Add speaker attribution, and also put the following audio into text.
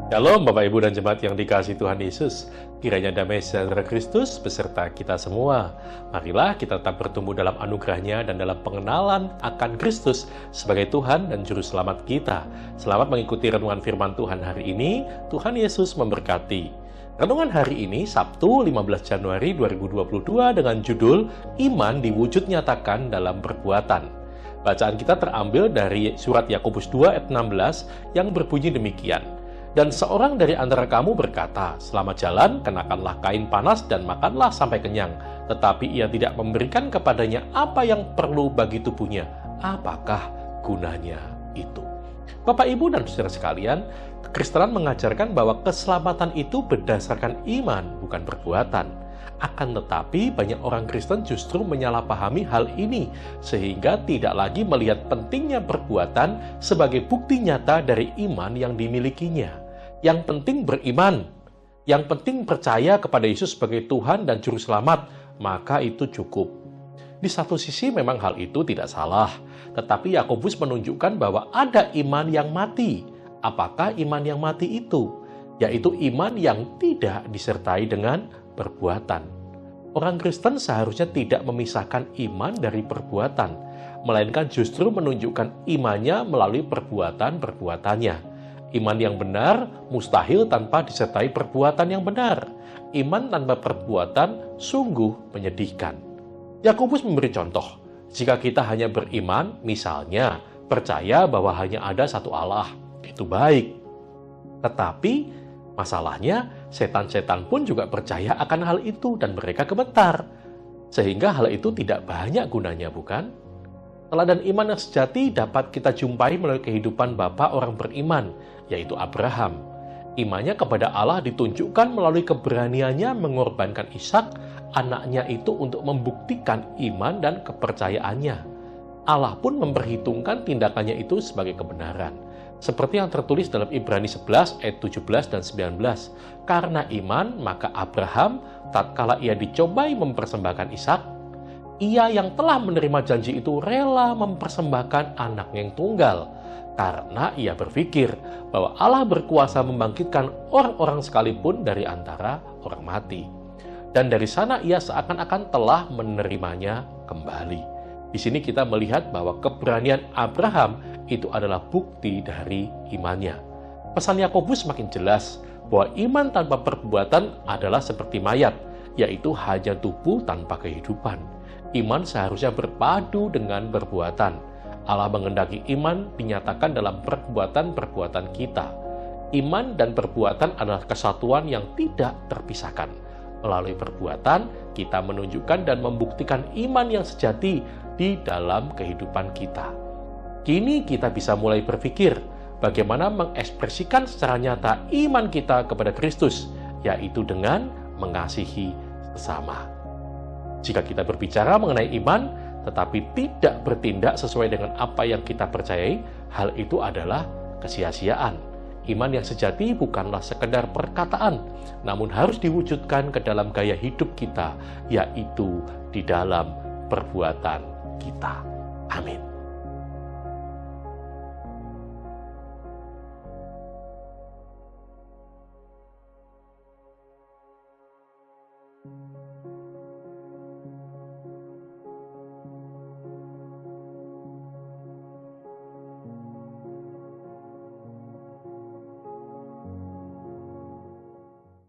Speaker 1: Shalom Bapak Ibu dan Jemaat yang dikasihi Tuhan Yesus. Kiranya damai sejahtera Kristus beserta kita semua. Marilah kita tetap bertumbuh dalam anugerah-Nya dan dalam pengenalan akan Kristus sebagai Tuhan dan Juru Selamat kita. Selamat mengikuti renungan firman Tuhan hari ini. Tuhan Yesus memberkati. Renungan hari ini Sabtu 15 Januari 2022 dengan judul Iman diwujud nyatakan dalam perbuatan. Bacaan kita terambil dari surat Yakobus 2 ayat 16 yang berbunyi demikian. Dan seorang dari antara kamu berkata, selama jalan kenakanlah kain panas dan makanlah sampai kenyang. Tetapi ia tidak memberikan kepadanya apa yang perlu bagi tubuhnya. Apakah gunanya itu? Bapak, Ibu, dan saudara sekalian, kekristenan mengajarkan bahwa keselamatan itu berdasarkan iman, bukan perbuatan. Akan tetapi, banyak orang Kristen justru menyalahpahami hal ini, sehingga tidak lagi melihat pentingnya perbuatan sebagai bukti nyata dari iman yang dimilikinya. Yang penting beriman, yang penting percaya kepada Yesus sebagai Tuhan dan Juru Selamat, maka itu cukup. Di satu sisi memang hal itu tidak salah, tetapi Yakobus menunjukkan bahwa ada iman yang mati. Apakah iman yang mati itu? Yaitu iman yang tidak disertai dengan perbuatan. Orang Kristen seharusnya tidak memisahkan iman dari perbuatan, melainkan justru menunjukkan imannya melalui perbuatan-perbuatannya. Iman yang benar mustahil tanpa disertai perbuatan yang benar. Iman tanpa perbuatan sungguh menyedihkan. Yakobus memberi contoh, jika kita hanya beriman, misalnya percaya bahwa hanya ada satu Allah, itu baik. Tetapi masalahnya, setan-setan pun juga percaya akan hal itu dan mereka gemetar. Sehingga hal itu tidak banyak gunanya, bukan? Teladan iman yang sejati dapat kita jumpai melalui kehidupan bapa orang beriman, yaitu Abraham. Imannya kepada Allah ditunjukkan melalui keberaniannya mengorbankan Ishak, anaknya itu untuk membuktikan iman dan kepercayaannya. Allah pun memperhitungkan tindakannya itu sebagai kebenaran. Seperti yang tertulis dalam Ibrani 11 ayat 17 dan 19. Karena iman, maka Abraham, tatkala ia dicobai mempersembahkan Ishak, ia yang telah menerima janji itu rela mempersembahkan anaknya yang tunggal, karena ia berpikir bahwa Allah berkuasa membangkitkan orang-orang sekalipun dari antara orang mati. Dan dari sana ia seakan-akan telah menerimanya kembali. Di sini kita melihat bahwa keberanian Abraham itu adalah bukti dari imannya. Pesan Yakobus makin jelas bahwa iman tanpa perbuatan adalah seperti mayat, yaitu hanya tubuh tanpa kehidupan. Iman seharusnya berpadu dengan perbuatan. Allah menghendaki iman dinyatakan dalam perbuatan-perbuatan kita. Iman dan perbuatan adalah kesatuan yang tidak terpisahkan. Melalui perbuatan, kita menunjukkan dan membuktikan iman yang sejati di dalam kehidupan kita. Kini kita bisa mulai berpikir bagaimana mengekspresikan secara nyata iman kita kepada Kristus, yaitu dengan mengasihi sesama. Jika kita berbicara mengenai iman, tetapi tidak bertindak sesuai dengan apa yang kita percayai, hal itu adalah kesia-siaan. Iman yang sejati bukanlah sekedar perkataan, namun harus diwujudkan ke dalam gaya hidup kita, yaitu di dalam perbuatan kita. Amin.